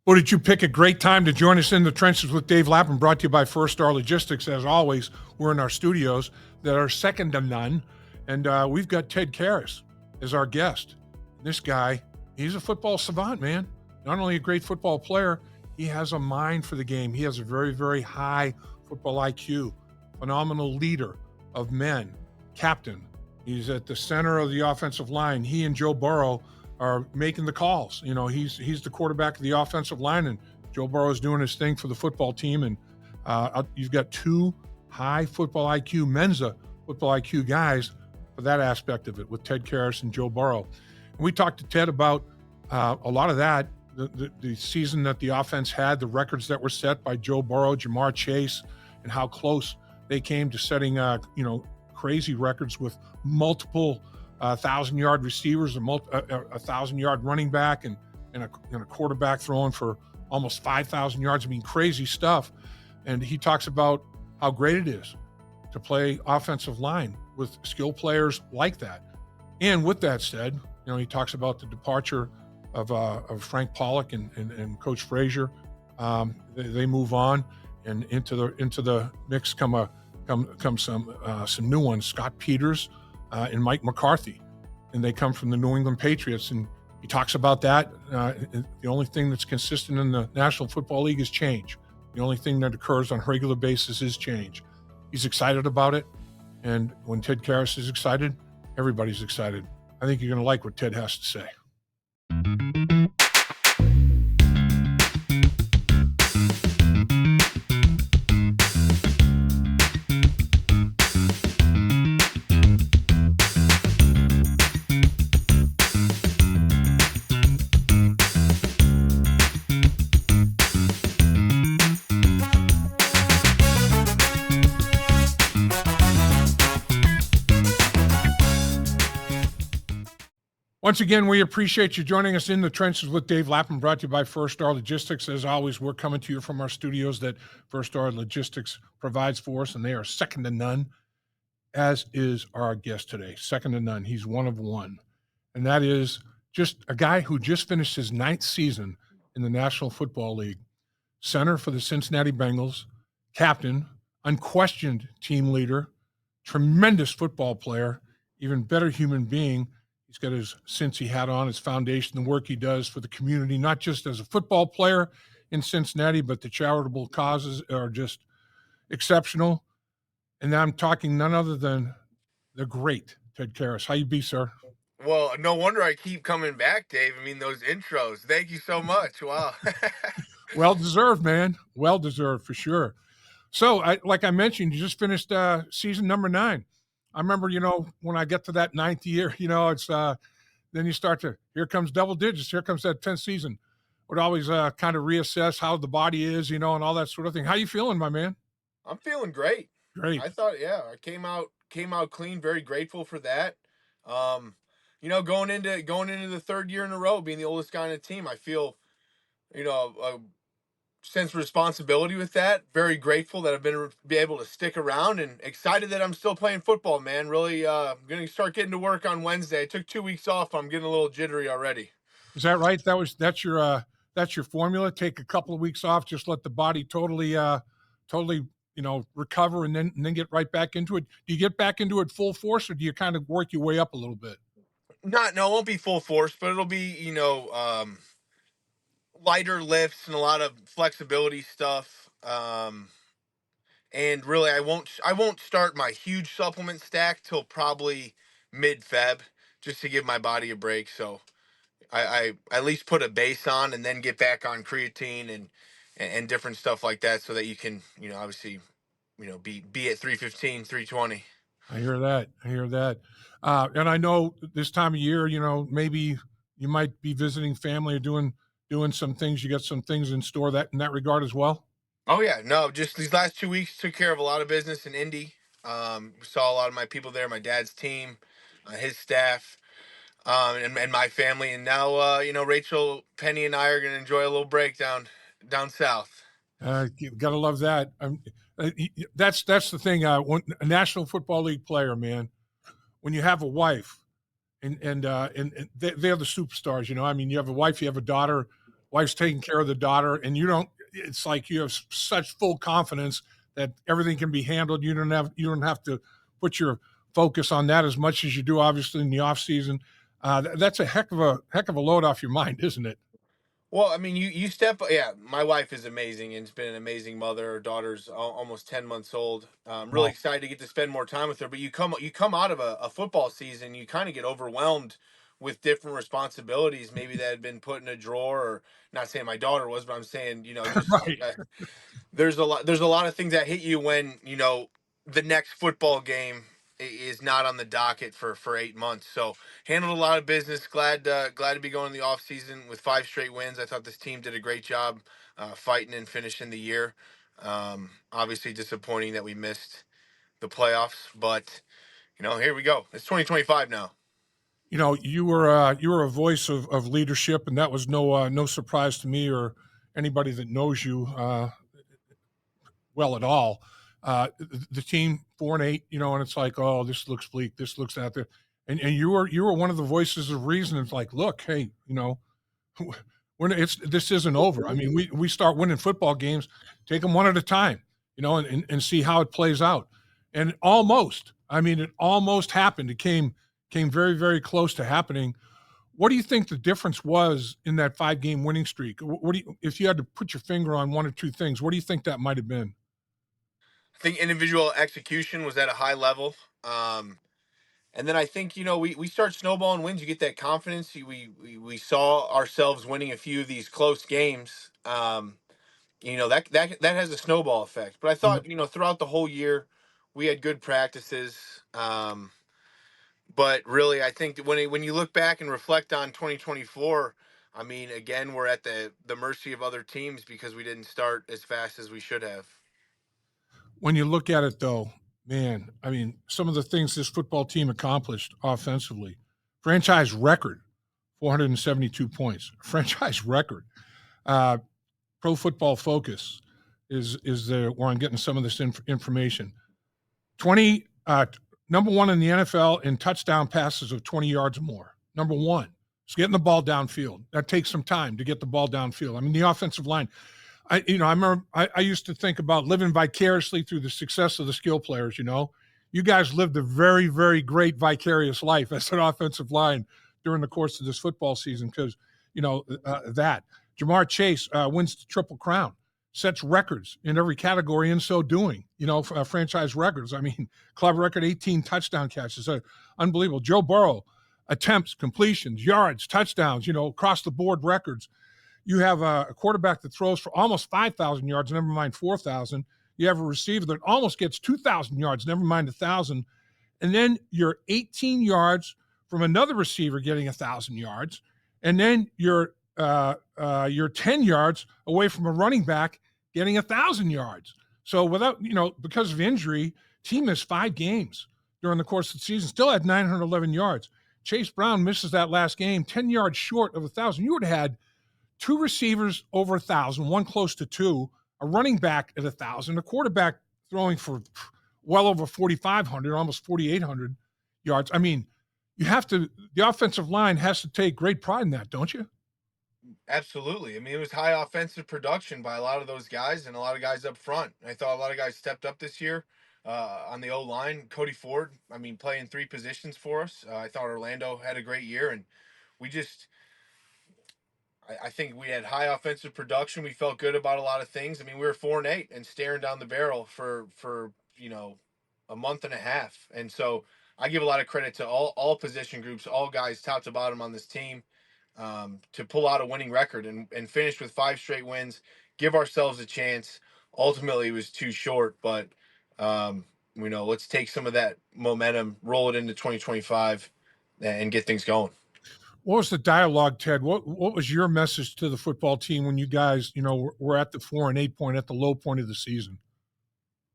Well, did you pick a great time to join us in the trenches with Dave Lapham, brought to you by First Star Logistics. As always, we're in our studios that are second to none. And we've got Ted Karras as our guest. This guy, he's a football savant, man. Not only a great football player, he has a mind for the game. He has a very, very high football IQ, phenomenal leader of men, captain. He's at the center of the offensive line. He and Joe Burrow are making the calls. You know, he's the quarterback of the offensive line, and Joe Burrow's doing his thing for the football team. And you've got two high football IQ, Mensa football IQ guys for that aspect of it with Ted Karras and Joe Burrow. And we talked to Ted about a lot of that, the season that the offense had, the records that were set by Joe Burrow, Jamar Chase, and how close they came to setting, crazy records with multiple 1,000-yard receivers, a 1,000-yard running back, and a quarterback throwing for almost 5,000 yards. I mean, crazy stuff. And he talks about how great it is to play offensive line with skill players like that. And with that said, he talks about the departure of Frank Pollack and Coach Frazier. They move on, and into the mix come some new ones, Scott Peters and Mike McCarthy, and they come from the New England Patriots. And he talks about that. The only thing that's consistent in the National Football League is change. The only thing that occurs on a regular basis is change. He's excited about it, and when Ted Karras is excited, everybody's excited. I think you're going to like what Ted has to say. Once again, we appreciate you joining us in the trenches with Dave Lapham, brought to you by First Star Logistics. As always, we're coming to you from our studios that First Star Logistics provides for us, and they are second to none, as is our guest today. Second to none. He's one of one. And that is just a guy who just finished his 9th season in the National Football League. Center for the Cincinnati Bengals, captain, unquestioned team leader, tremendous football player, even better human being. He's got his Cincy hat on, his foundation, the work he does for the community, not just as a football player in Cincinnati, but the charitable causes are just exceptional. And I'm talking none other than the great Ted Karras. How you be, sir? Well, no wonder I keep coming back, Dave. I mean, those intros. Thank you so much. Wow. Well-deserved, man. Well-deserved for sure. So, like I mentioned, you just finished season number 9. I remember, when I get to that 9th year, it's then you start to, here comes double digits. Here comes that 10th season. Would always kind of reassess how the body is, and all that sort of thing. How you feeling, my man? I'm feeling great. Great. I thought, I came out clean. Very grateful for that. Going into the 3rd year in a row, being the oldest guy on the team, I feel, a sense of responsibility with that. Very grateful that I've be able to stick around, and excited that I'm still playing football, man. Really, I'm going to start getting to work on Wednesday. I took 2 weeks off. I'm getting a little jittery already. Is that right? That's your formula. Take a couple of weeks off, just let the body totally recover, and then get right back into it. Do you get back into it full force, or do you kind of work your way up a little bit? No, it won't be full force, but it'll be, lighter lifts and a lot of flexibility stuff. And really, I won't start my huge supplement stack till probably mid-Feb, just to give my body a break. So I at least put a base on, and then get back on creatine and different stuff like that, so that you can, obviously, be at 315, 320. I hear that. And I know this time of year, maybe you might be visiting family or doing some things. You got some things in store in that regard as well? Oh yeah, no, just these last 2 weeks took care of a lot of business in Indy. Saw a lot of my people there, my dad's team, his staff, and my family. And now, Rachel, Penny, and I are going to enjoy a little break down south. You gotta love that. That's the thing. When a National Football League player, man, when you have a wife, and they're the superstars. I mean, you have a wife, you have a daughter. wife's taking care of the daughter, and you don't. It's like you have such full confidence that everything can be handled. You don't have to put your focus on that as much as you do, obviously, in the off season. That's a heck of a load off your mind, isn't it? Well, I mean, you step. Yeah, my wife is amazing and has been an amazing mother. Her daughter's almost 10 months old. I'm really Wow. excited to get to spend more time with her. But you come out of a football season, you kind of get overwhelmed with different responsibilities, maybe that had been put in a drawer. Or not saying my daughter was, but I'm saying just Right. there's a lot of things that hit you when the next football game is not on the docket for 8 months. So handled a lot of business. Glad to be going in the off season with 5 straight wins. I thought this team did a great job fighting and finishing the year. Obviously disappointing that we missed the playoffs, but here we go. It's 2025 now. You were a voice of leadership, and that was no surprise to me or anybody that knows you well at all. The team 4-8, and it's like, oh, this looks bleak. This looks out there, and you were one of the voices of reason. It's like, look, hey, this isn't over. I mean, we start winning football games, take them one at a time, and see how it plays out. And it almost happened. It came very very close to happening. What do you think the difference was in that 5 game winning streak? What do you, if you had to put your finger on one or two things, what do you think that might have been? I think individual execution was at a high level. And then I think we start snowballing wins. You get that confidence. We saw ourselves winning a few of these close games. That has a snowball effect. But I Yeah. thought throughout the whole year we had good practices. But really, I think that when you look back and reflect on 2024, I mean, again, we're at the mercy of other teams because we didn't start as fast as we should have. When you look at it, though, man, I mean, some of the things this football team accomplished offensively, franchise record, 472 points, franchise record. Uh, Pro Football Focus is the where I'm getting some of this information. 20 number one in the NFL in touchdown passes of 20 yards or more. Number one. It's getting the ball downfield. That takes some time to get the ball downfield. I mean, the offensive line. I remember I used to think about living vicariously through the success of the skill players. You guys lived a very, very great vicarious life as an offensive line during the course of this football season because that Jamar Chase wins the Triple Crown, sets records in every category in so doing. Franchise records. I mean, club record 18 touchdown catches, unbelievable. Joe Burrow attempts, completions, yards, touchdowns. Across the board records. You have a quarterback that throws for almost 5,000 yards, never mind 4,000. You have a receiver that almost gets 2,000 yards, never mind 1,000. And then you're 18 yards from another receiver getting 1,000 yards. And then you're 10 yards away from a running back getting 1,000 yards. So because of injury, team missed 5 games during the course of the season, still had 911 yards. Chase Brown misses that last game, 10 yards short of 1,000. You would have had 2 receivers over 1,000, one close to 2, a running back at 1,000, a quarterback throwing for well over 4,500, almost 4,800 yards. I mean, the offensive line has to take great pride in that, don't you? Absolutely. I mean, it was high offensive production by a lot of those guys and a lot of guys up front. I thought a lot of guys stepped up this year on the O line. Cody Ford, I mean, playing 3 positions for us. I thought Orlando had a great year, and we just I think we had high offensive production. We felt good about a lot of things. I mean, we were 4-8 and staring down the barrel for a month and a half. And so I give a lot of credit to all position groups, all guys top to bottom on this team, to pull out a winning record and finish with 5 straight wins. Give ourselves a chance. Ultimately, it was too short, but let's take some of that momentum, roll it into 2025, and get things going. What was the dialogue, Ted? What was your message to the football team when you guys, were at the 4-8 point, at the low point of the season?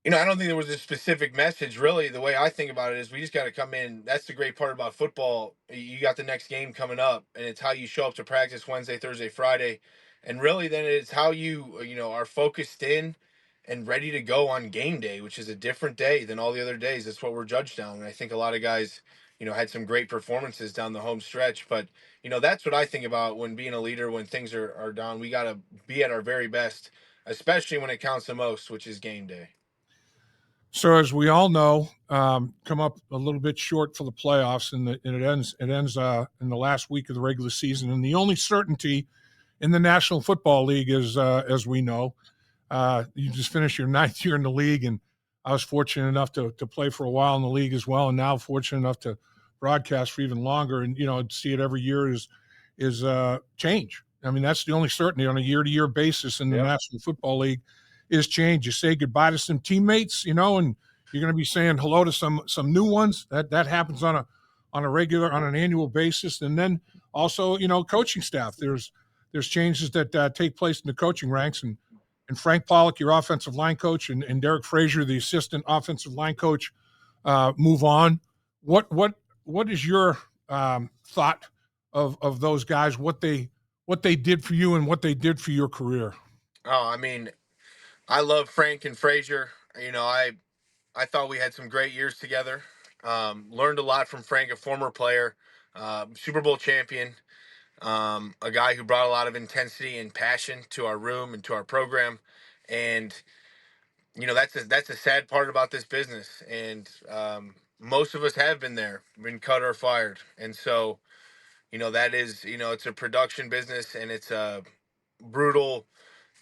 I don't think there was a specific message really. The way I think about it is we just got to come in. That's the great part about football. You got the next game coming up, and it's how you show up to practice Wednesday, Thursday, Friday. And really then it's how you are focused in and ready to go on game day, which is a different day than all the other days. That's what we're judged on. And I think a lot of guys, had some great performances down the home stretch. But that's what I think about when being a leader. When things are down, we got to be at our very best, especially when it counts the most, which is game day. So as we all know, come up a little bit short for the playoffs, and it ends in the last week of the regular season. And the only certainty in the National Football League is, as we know, you just finished your ninth year in the league, and I was fortunate enough to play for a while in the league as well, and now fortunate enough to broadcast for even longer. And see it every year is change. I mean, that's the only certainty on a year-to-year basis in the Yep. National Football League is change. You say goodbye to some teammates, and you're going to be saying hello to some new ones. That happens on an annual basis, and then also coaching staff. There's changes that take place in the coaching ranks, and Frank Pollack, your offensive line coach, and Derek Frazier, the assistant offensive line coach, move on. What is your thought of those guys? What they did for you and what they did for your career? Oh, I mean, I love Frank and Frazier. I thought we had some great years together. Learned a lot from Frank, a former player, Super Bowl champion, a guy who brought a lot of intensity and passion to our room and to our program. And that's a sad part about this business. And most of us have been there, been cut or fired. And so that is it's a production business, and it's a brutal.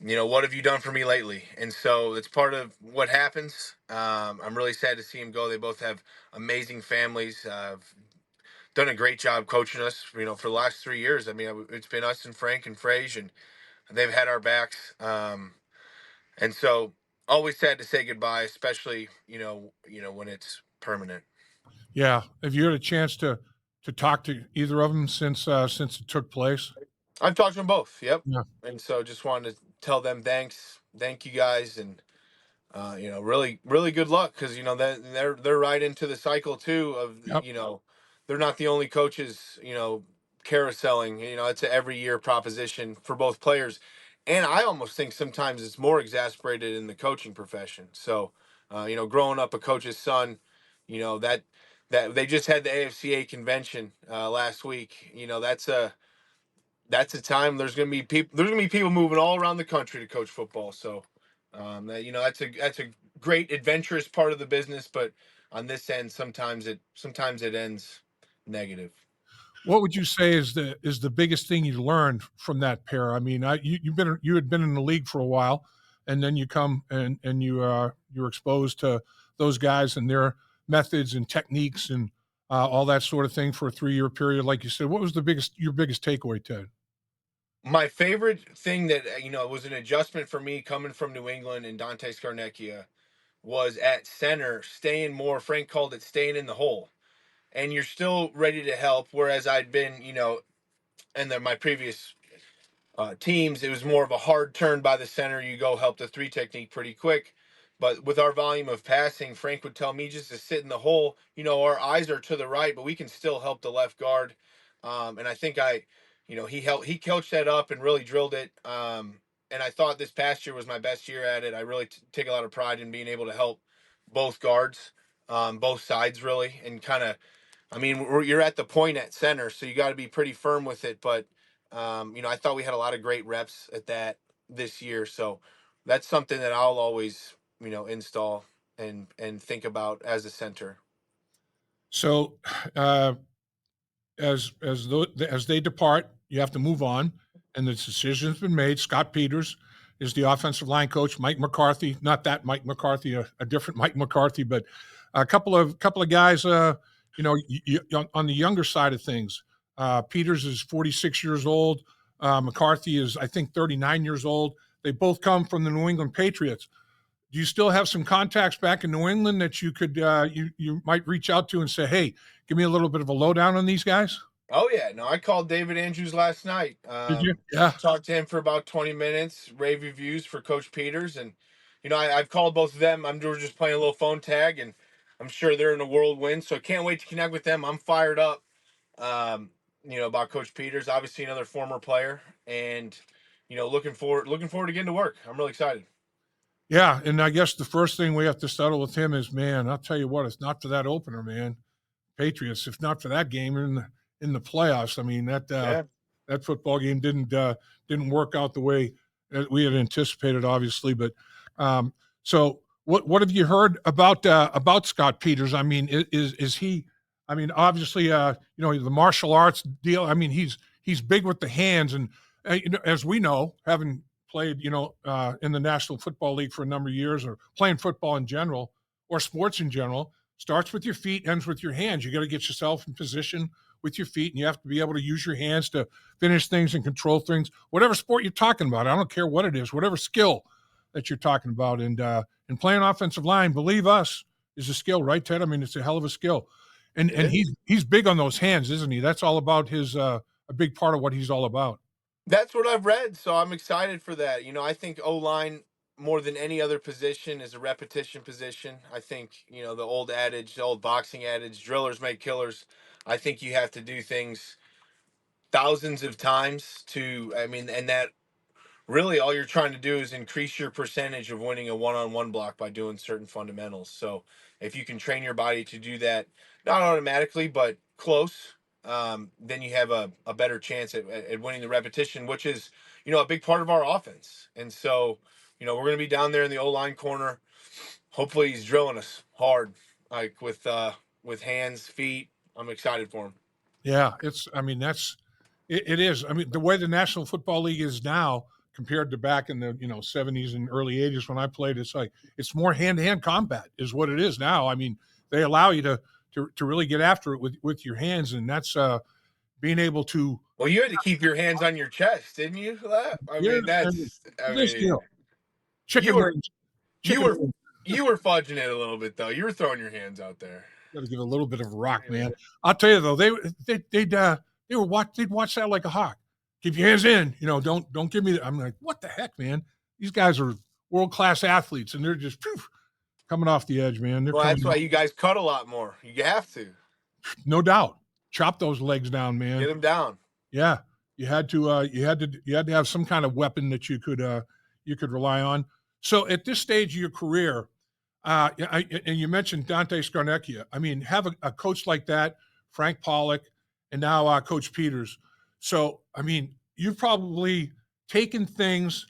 What have you done for me lately? And so it's part of what happens. I'm really sad to see him go. They both have amazing families. Done a great job coaching us, for the last 3 years. I mean, it's been us and Frank and Frage, and they've had our backs. And so always sad to say goodbye, especially, when it's permanent. Yeah, have you had a chance to talk to either of them since it took place? I've talked to them both. Yep. Yeah, And so just wanted to tell them thanks. Thank you guys. And really, really good luck, because that they're right into the cycle too of yep. they're not the only coaches carouseling. It's an every year proposition for both players, and I almost think sometimes it's more exasperated in the coaching profession. So, growing up a coach's son, that they just had the AFCA convention last week. That's a time there's gonna be people moving all around the country to coach football. So that's a great adventurous part of the business, but on this end sometimes it ends negative. What would you say is the biggest thing you learned from that pair? I mean, you had been in the league for a while, and then you come and you're exposed to those guys and their methods and techniques and all that sort of thing for a 3 year period, like you said. What was your biggest takeaway, Ted? My favorite thing that was an adjustment for me coming from New England and Dante Scarnecchia was at center, staying more. Frank called it staying in the hole, and you're still ready to help. Whereas I'd been, and then my previous teams, it was more of a hard turn by the center. You go help the three technique pretty quick. But with our volume of passing, Frank would tell me just to sit in the hole. Our eyes are to the right, but we can still help the left guard. And I think he coached that up and really drilled it. And I thought this past year was my best year at it. I really take a lot of pride in being able to help both guards, both sides really, and kind of I mean, you're at the point at center, so you got to be pretty firm with it. But I thought we had a lot of great reps at that this year, so that's something that I'll always, install and think about as a center. So, uh, as they depart, you have to move on, and the decision's been made. Scott Peters is the offensive line coach. Mike McCarthy, not that Mike McCarthy, a different Mike McCarthy, but a couple of guys. On the younger side of things, Peters is 46 years old. McCarthy is, I think, 39 years old. They both come from the New England Patriots. Do you still have some contacts back in New England that you could you might reach out to and say, "Hey, give me a little bit of a lowdown on these guys"? Oh yeah, no, I called David Andrews last night. Did you? Yeah. Talked to him for about 20 minutes, rave reviews for Coach Peters, and I've called both of them. We're just playing a little phone tag, and I'm sure they're in a whirlwind. So I can't wait to connect with them. I'm fired up. About Coach Peters, obviously another former player, and looking forward to getting to work. I'm really excited. Yeah, and I guess the first thing we have to settle with him is, man, I'll tell you what, it's not for that opener, man. Patriots. If not for that game in the playoffs, I mean Yeah. that football game didn't work out the way that we had anticipated, obviously. But so what have you heard about Scott Peters? I mean, is he? I mean, obviously, the martial arts deal. I mean, he's big with the hands, and as we know, having played, in the National Football League for a number of years, or playing football in general, or sports in general, starts with your feet, ends with your hands. You got to get yourself in position with your feet, and you have to be able to use your hands to finish things and control things. Whatever sport you're talking about, I don't care what it is, whatever skill that you're talking about, and playing offensive line, believe us, is a skill, right, Ted? I mean, it's a hell of a skill, and he's big on those hands, isn't he? That's all about his a big part of what he's all about. That's what I've read, so I'm excited for that. I think O-line more than any other position is a repetition position. I think, the old adage, the old boxing adage, drillers make killers. I think you have to do things thousands of times and that really all you're trying to do is increase your percentage of winning a one-on-one block by doing certain fundamentals. So if you can train your body to do that, not automatically, but close, then you have a better chance at winning the repetition, which is, a big part of our offense. And so, we're going to be down there in the O-line corner. Hopefully he's drilling us hard, like with hands, feet. I'm excited for him. Yeah, I mean, it is. I mean, the way the National Football League is now compared to back in the 70s and early 80s when I played, it's more hand-to-hand combat is what it is now. I mean, they allow you to really get after it with your hands, and that's being able to. Well, you had to keep your hands on your chest, didn't you? For that, I Yeah, mean, and that's. I this mean, you chicken were wings, you chicken were wings. you were fudging it a little bit though. You were throwing your hands out there. Got to give a little bit of rock, Yeah. man. I'll tell you though, they'd watch that like a hawk. Keep your hands in, don't give me. I'm like, what the heck, man? These guys are world class athletes, and they're just coming off the edge, man. They're Well, coming, that's why you guys cut a lot more. You have to no doubt. Chop those legs down, man. get them down. Yeah, you had to have some kind of weapon that you could rely on. So at this stage of your career, and you mentioned Dante Scarnecchia. I mean, have a coach like that, Frank Pollack, and now Coach Peters. So, I mean, you've probably taken things,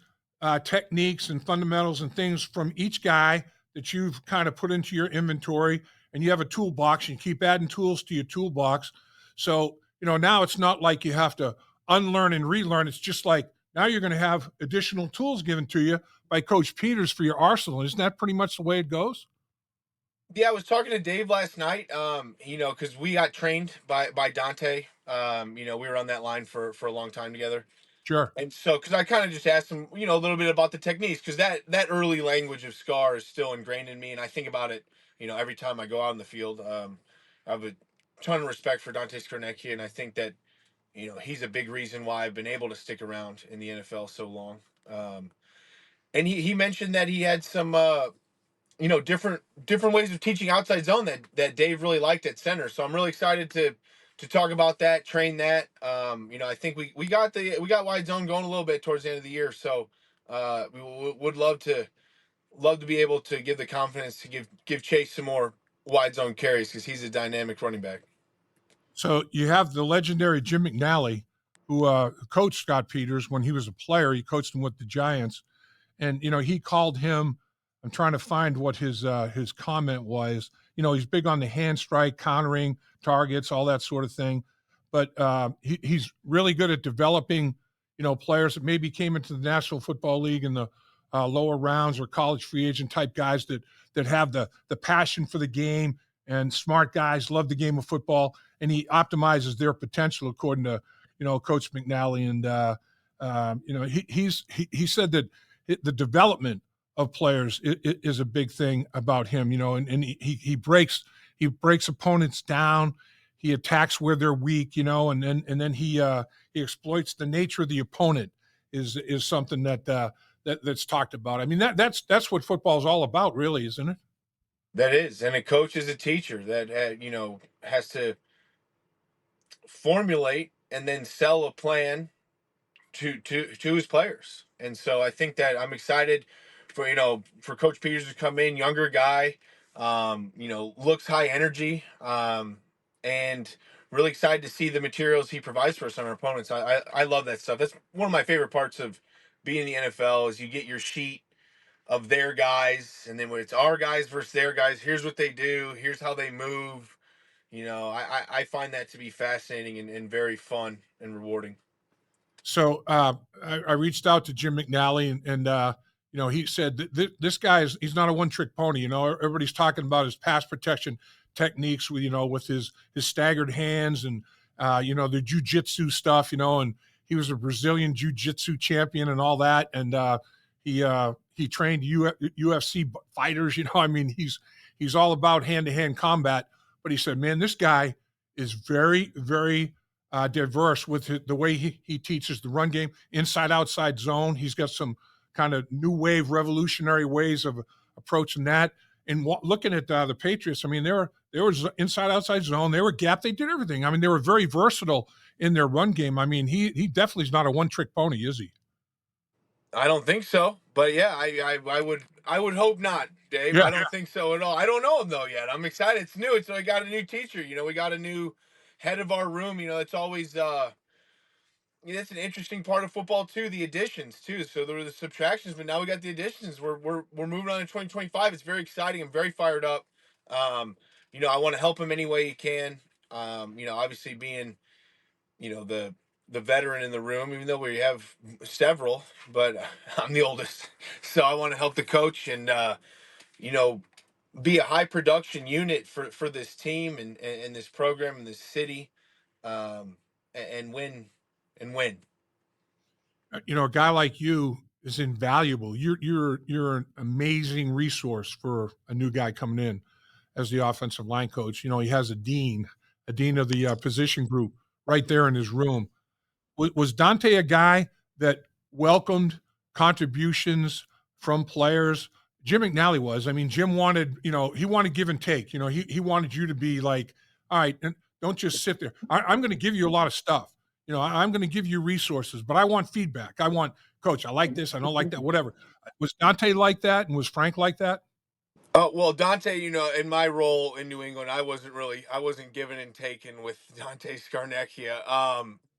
techniques and fundamentals and things from each guy that you've kind of put into your inventory, and you have a toolbox, and you keep adding tools to your toolbox. So, now it's not like you have to unlearn and relearn. It's just like now you're going to have additional tools given to you by Coach Peters for your arsenal. Isn't that pretty much the way it goes? Yeah, I was talking to Dave last night. Because we got trained by Dante. We were on that line for a long time together. Sure. And so, because I kind of just asked him, a little bit about the techniques, because that early language of Scar is still ingrained in me, and I think about it, every time I go out in the field. I have a ton of respect for Dante Scarnecchia, and I think that he's a big reason why I've been able to stick around in the NFL so long. And he mentioned that he had some different ways of teaching outside zone that Dave really liked at center. So I'm really excited to talk about that, train that. I think we got wide zone going a little bit towards the end of the year. So we would love to be able to give the confidence to give Chase some more wide zone carries because he's a dynamic running back. So you have the legendary Jim McNally, who coached Scott Peters when he was a player. He coached him with the Giants, and he called him. I'm trying to find what his comment was. He's big on the hand strike, countering targets, all that sort of thing. But he's really good at developing, players that maybe came into the National Football League in the lower rounds or college free agent type guys that have the passion for the game and smart guys, love the game of football, and he optimizes their potential according to Coach McNally. And he said that the development of players is a big thing about him, and he breaks opponents down. He attacks where they're weak, and then he exploits the nature of the opponent is something that's talked about. I mean, that's what football is all about, really, isn't it? That is, and a coach is a teacher that has to formulate and then sell a plan to his players. And so I think that I'm excited for Coach Peters to come in, younger guy, looks high energy. and really excited to see the materials he provides for us on our opponents. I love that stuff. That's one of my favorite parts of being in the NFL is you get your sheet of their guys, and then when it's our guys versus their guys, here's what they do, here's how they move. I find that to be fascinating and very fun and rewarding. So I reached out to Jim McNally, and he said this guy he's not a one trick pony. Everybody's talking about his pass protection techniques with his staggered hands and the jujitsu stuff. And he was a Brazilian jiu-jitsu champion and all that. And he trained UFC fighters. I mean, he's all about hand to hand combat. But he said, man, this guy is very, very diverse with the way he teaches the run game, inside outside zone. He's got some kind of new wave, revolutionary ways of approaching that. And looking at the Patriots, I mean, there was inside outside zone. They were gap. They did everything. I mean, they were very versatile in their run game. I mean, he definitely is not a one trick pony, is he? I don't think so, but yeah, I would hope not, Dave. Yeah. I don't think so at all. I don't know him though yet. I'm excited. It's new. So I got a new teacher. We got a new head of our room. It's always that's an interesting part of football too. The additions too. So there were the subtractions, but now we got the additions. We're moving on to 2025. It's very exciting. I'm very fired up. Um, I want to help him any way you can. Obviously being the veteran in the room, even though we have several, but I'm the oldest, so I want to help the coach and you know be a high production unit for this team and this program and this city, and win and win. A guy like you is invaluable. You're an amazing resource for a new guy coming in as the offensive line coach. He has a dean of the position group right there in his room. Was Dante a guy that welcomed contributions from players? Jim McNally was. I mean, Jim wanted, he wanted give and take. He wanted you to be like, all right, and don't just sit there. I'm going to give you a lot of stuff. I'm going to give you resources, but I want feedback. I want, coach, I like this. I don't like that, whatever. Was Dante like that? And was Frank like that? Oh well, Dante, in my role in New England, I wasn't given and taken with Dante Scarnecchia.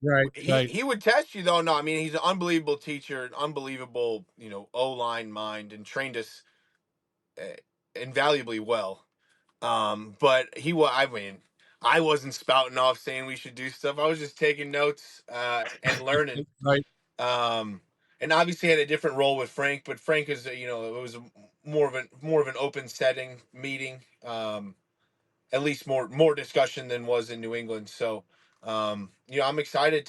Right, right. He would test you though. No, I mean he's an unbelievable teacher, an unbelievable O line mind, and trained us uh, invaluably well. But I mean, I wasn't spouting off saying we should do stuff. I was just taking notes and learning. Right. Um, and obviously had a different role with Frank, but Frank is it was more of an open setting meeting. At least more discussion than was in New England. So I'm excited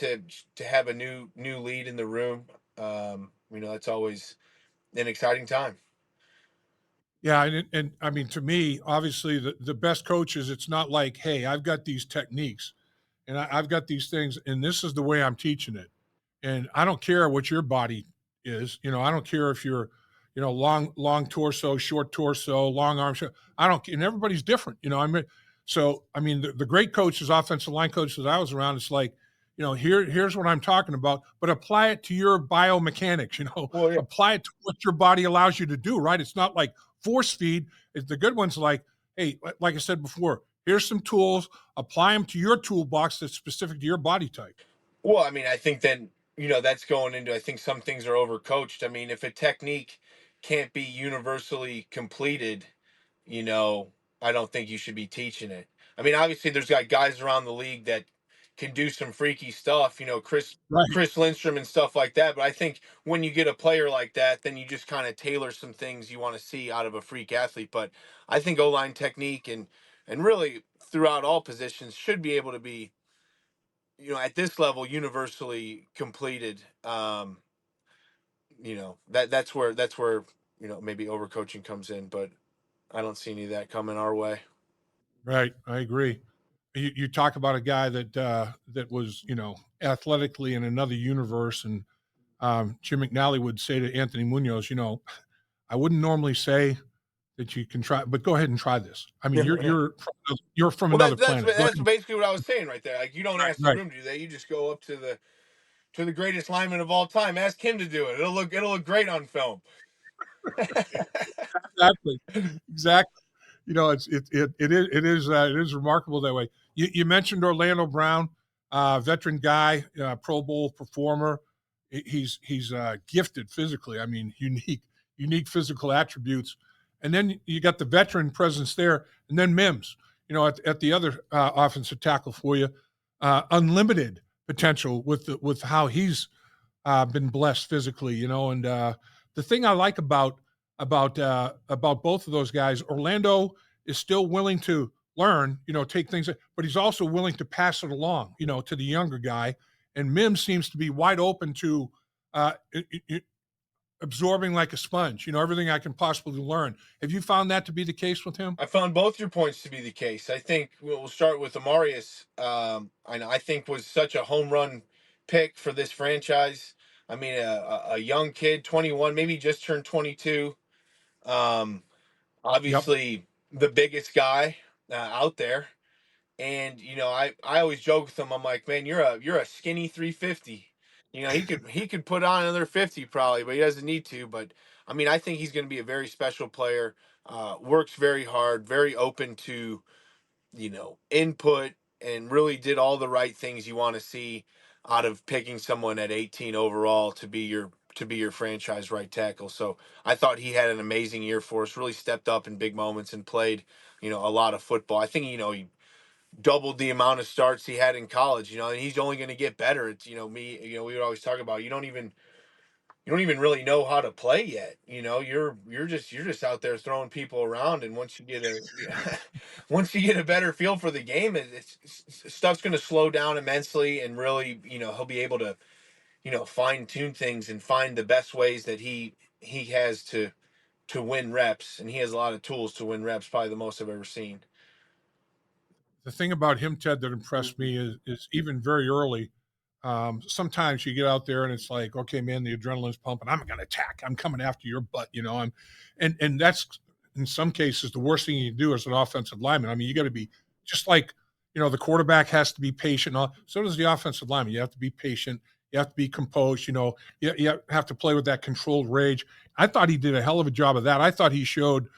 to have a new lead in the room. It's always an exciting time. Yeah, and I mean, to me, obviously, the best coaches, it's not like, hey, I've got these techniques and I've got these things, and this is the way I'm teaching it. And I don't care what your body is. I don't care if you're, long torso, short torso, long arms. I don't. And everybody's different. I mean, the great coaches, offensive line coaches that I was around, it's like, here's what I'm talking about, but apply it to your biomechanics. Well, yeah. Apply it to what your body allows you to do. Right? It's not like force feed. It's the good ones like, hey, like I said before, here's some tools, apply them to your toolbox that's specific to your body type. Well, I mean, I think then that's going into. I think some things are overcoached. I mean, if a technique can't be universally completed, you know, I don't think you should be teaching it. I mean, obviously, there's got guys around the league that can do some freaky stuff, Right. Chris Lindstrom and stuff like that. But I think when you get a player like that, then you just kind of tailor some things you want to see out of a freak athlete. But I think O line technique and really throughout all positions should be able to be, at this level universally completed. That's where maybe overcoaching comes in, but I don't see any of that coming our way. Right. I agree. You talk about a guy that was, athletically in another universe. And Jim McNally would say to Anthony Munoz, I wouldn't normally say that you can try, but go ahead and try this. I mean, you're from Well, another that's planet. Go that's ahead. basically what I was saying right there. Like you don't Right. ask the Right. room to do that. You just go up to the greatest lineman of all time. Ask him to do it. It'll look great on film. Exactly. Exactly. It's it is it is remarkable that way. You mentioned Orlando Brown, veteran guy, Pro Bowl performer. He's gifted physically. I mean, unique physical attributes. And then you got the veteran presence there, and then Mims. At the other offensive tackle for you, unlimited potential with how he's been blessed physically. And the thing I like about both of those guys, Orlando is still willing to learn, take things, but he's also willing to pass it along, to the younger guy. And Mims seems to be wide open to uh, absorbing like a sponge, everything I can possibly learn. Have you found that to be the case with him? I found both your points to be the case. I think we'll start with Amarius. And I think was such a home run pick for this franchise. I mean, a young kid, 21, maybe just turned 22. Um, Yep. Obviously the biggest guy out there. And I always joke with him. I'm like, man, you're a skinny 350. He could put on another 50 probably, but he doesn't need to. But I mean, I think he's going to be a very special player. Works very hard, very open to input, and really did all the right things you want to see out of picking someone at 18 overall to be your franchise right tackle. So I thought he had an amazing year for us. Really stepped up in big moments and played a lot of football. I think he doubled the amount of starts he had in college, and he's only going to get better. It's, we would always talk about, you don't even really know how to play yet. You're just out there throwing people around. And once you get a, once you get a better feel for the game, stuff's going to slow down immensely. And really, he'll be able to, fine tune things and find the best ways that he has to win reps. And he has a lot of tools to win reps, probably the most I've ever seen. The thing about him, Ted, that impressed me is even very early. Sometimes you get out there and it's like, okay, man, the adrenaline's pumping. I'm going to attack. I'm coming after your butt. And that's in some cases the worst thing you can do as an offensive lineman. I mean, you got to be just like, the quarterback has to be patient. So does the offensive lineman. You have to be patient. You have to be composed. You have to play with that controlled rage. I thought he did a hell of a job of that. I thought he showed,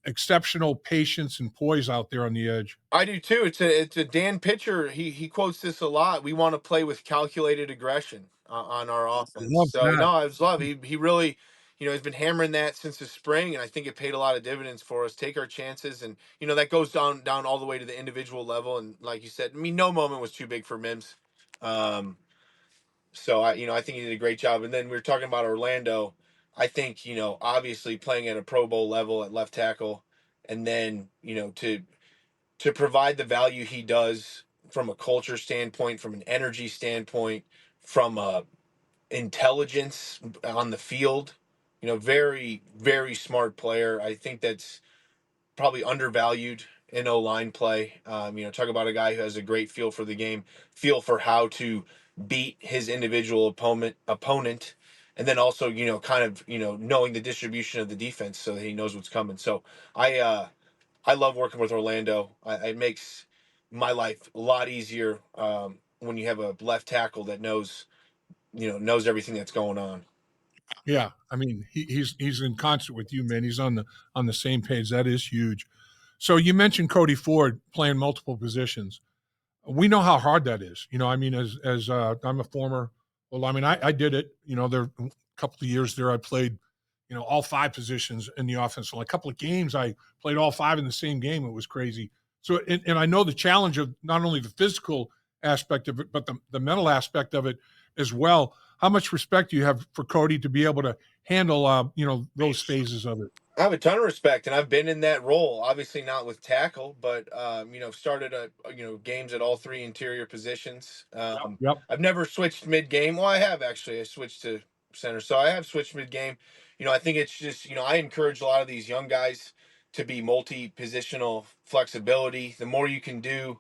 exceptional patience and poise out there on the edge. I do too. It's a Dan Pitcher. He quotes this a lot. We want to play with calculated aggression on our I offense. love So that. no, I was love. He really, has been hammering that since the spring, and I think it paid a lot of dividends for us. Take our chances, and that goes down all the way to the individual level. And like you said, I mean, no moment was too big for Mims. Um, so I think he did a great job. And then we were talking about Orlando. I think obviously playing at a Pro Bowl level at left tackle, and then to provide the value he does from a culture standpoint, from an energy standpoint, from a intelligence on the field. Very, very smart player. I think that's probably undervalued in O-line play. Talk about a guy who has a great feel for the game, feel for how to beat his individual opponent, and then also, kind of, knowing the distribution of the defense so that he knows what's coming. So I love working with Orlando. It makes my life a lot easier when you have a left tackle that knows everything that's going on. Yeah, I mean, he's in concert with you, man. He's on the same page. That is huge. So you mentioned Cody Ford playing multiple positions. We know how hard that is. I mean, as I'm a former, well, I mean, I did it. There a couple of years there, I played, all five positions in the offense. So a couple of games, I played all five in the same game. It was crazy. So, and I know the challenge of not only the physical aspect of it, but the mental aspect of it as well. How much respect do you have for Cody to be able to handle, those phases of it? I have a ton of respect, and I've been in that role. Obviously, not with tackle, but started games at all three interior positions. Yep. I've never switched mid game. Well, I have actually. I switched to center, so I have switched mid game. I think it's just I encourage a lot of these young guys to be multi positional flexibility. The more you can do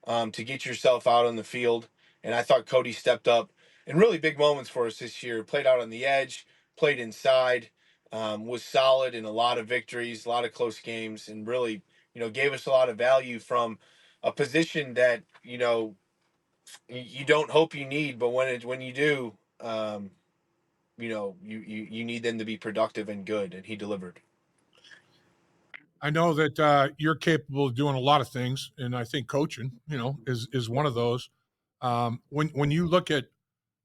to get yourself out on the field, and I thought Cody stepped up in really big moments for us this year. Played out on the edge, played inside, was solid in a lot of victories, a lot of close games, and really, gave us a lot of value from a position that you don't hope you need, but when you do, you need them to be productive and good, and he delivered. I know that you're capable of doing a lot of things, and I think coaching, is one of those. When you look at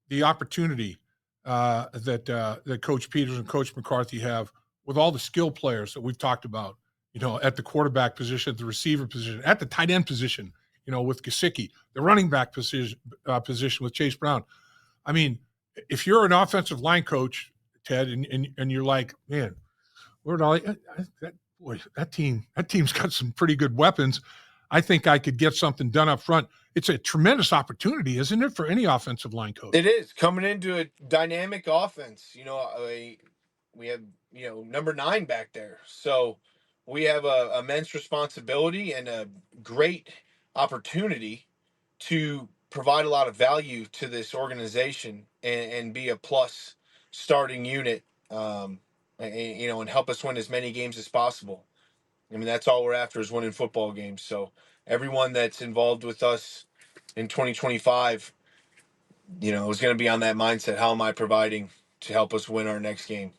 the opportunity that Coach Peters and Coach McCarthy have with all the skill players that we've talked about, at the quarterback position, at the receiver position, at the tight end position, with Gesicki, the running back position with Chase Brown. I mean, if you're an offensive line coach, Ted, and you're like, man, that team's got some pretty good weapons. I think I could get something done up front. It's a tremendous opportunity, isn't it, for any offensive line coach? It is coming into a dynamic offense. We have number 9 back there, so we have a immense responsibility and a great opportunity to provide a lot of value to this organization and be a plus starting unit, and help us win as many games as possible. I mean, that's all we're after is winning football games. So everyone that's involved with us in 2025, is going to be on that mindset. How am I providing to help us win our next game?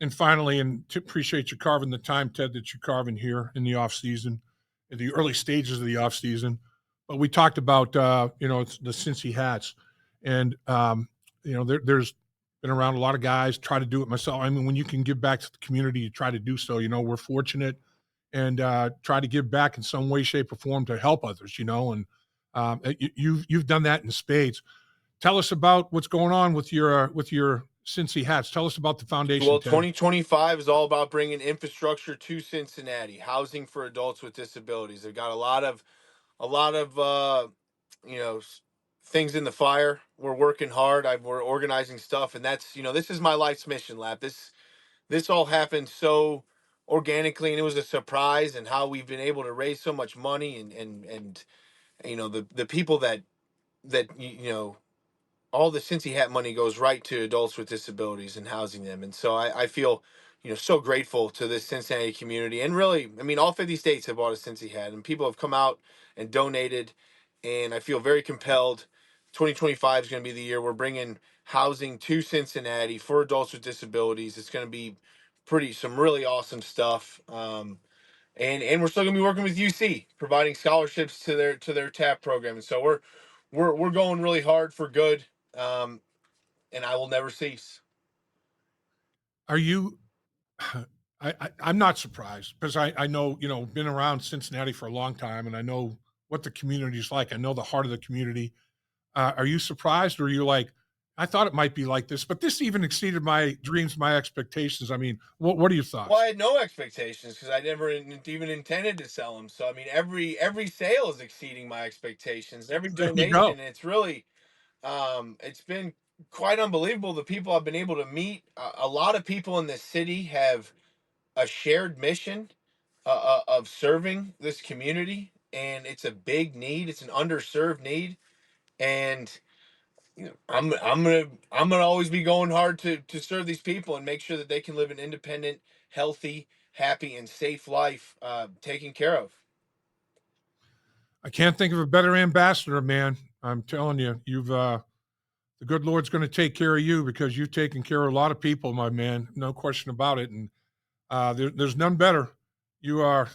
And finally, and to appreciate you carving the time, Ted, that you're carving here in the off season, in the early stages of the off season. But we talked about, it's the Cincy hats, and there's been around a lot of guys try to do it myself. I mean, when you can give back to the community, you try to do so. We're fortunate and try to give back in some way, shape, or form to help others. And you've done that in spades. Tell us about what's going on with your Cincy hats. Tell us about the foundation. Well, Ted. 2025 is all about bringing infrastructure to Cincinnati, housing for adults with disabilities. They've got a lot of things in the fire. We're working hard. We're organizing stuff, and that's this is my life's mission, Lap. This all happened so organically, and it was a surprise. And how we've been able to raise so much money, and the people that all the Cincy Hat money goes right to adults with disabilities and housing them. And so I feel, so grateful to this Cincinnati community. And really, I mean, all 50 states have bought a Cincy Hat, and people have come out and donated. And I feel very compelled. 2025 is going to be the year we're bringing housing to Cincinnati for adults with disabilities. It's going to be some really awesome stuff. And we're still going to be working with UC, providing scholarships to their TAP program. And so we're going really hard for good. And I will never cease. Are you? I'm not surprised because I know been around Cincinnati for a long time, and I know what the community is like. I know the heart of the community. Are you surprised, or are you like, I thought it might be like this, but this even exceeded my dreams, my expectations? I mean, what are your thoughts? Well, I had no expectations because I never even intended to sell them. So I mean, every sale is exceeding my expectations. Every donation, and it's really, it's been quite unbelievable. The people I've been able to meet. A lot of people in this city have a shared mission of serving this community, and it's a big need. It's an underserved need, and I'm gonna always be going hard to serve these people and make sure that they can live an independent, healthy, happy, and safe life, taken care of. I can't think of a better ambassador, man. I'm telling you, the good Lord's going to take care of you because you've taken care of a lot of people, my man. No question about it. And there's none better. You're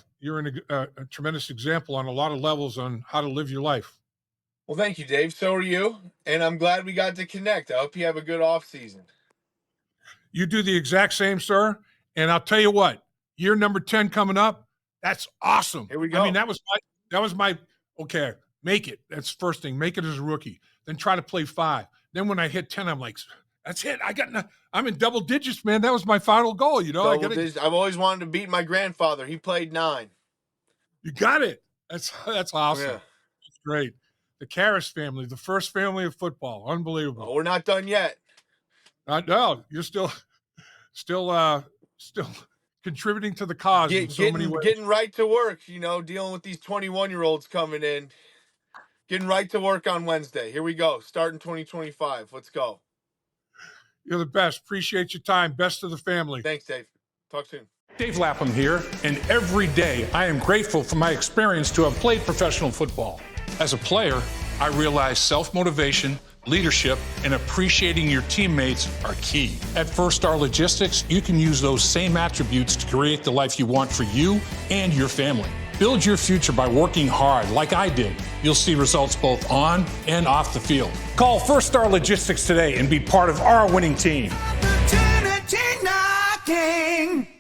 a tremendous example on a lot of levels on how to live your life. Well, thank you, Dave. So are you, and I'm glad we got to connect. I hope you have a good off season. You do the exact same, sir. And I'll tell you what, year number 10 coming up. That's awesome. Here we go. I mean, that was my okay. Make it. That's the first thing. Make it as a rookie. Then try to play 5. Then when I hit 10, I'm like, that's it. I'm in double digits, man. That was my final goal. I've always wanted to beat my grandfather. He played 9. You got it. That's awesome. Yeah. That's great. The Karras family, the first family of football. Unbelievable. Oh, we're not done yet. No, you're still contributing to the cause in so many ways. Getting right to work, dealing with these 21-year-olds coming in. Getting right to work on Wednesday. Here we go. Starting 2025. Let's go. You're the best. Appreciate your time. Best of the family. Thanks, Dave. Talk soon. Dave Lapham here, and every day I am grateful for my experience to have played professional football. As a player, I realized self-motivation, leadership, and appreciating your teammates are key. At First Star Logistics, you can use those same attributes to create the life you want for you and your family. Build your future by working hard like I did. You'll see results both on and off the field. Call First Star Logistics today and be part of our winning team. Opportunity knocking.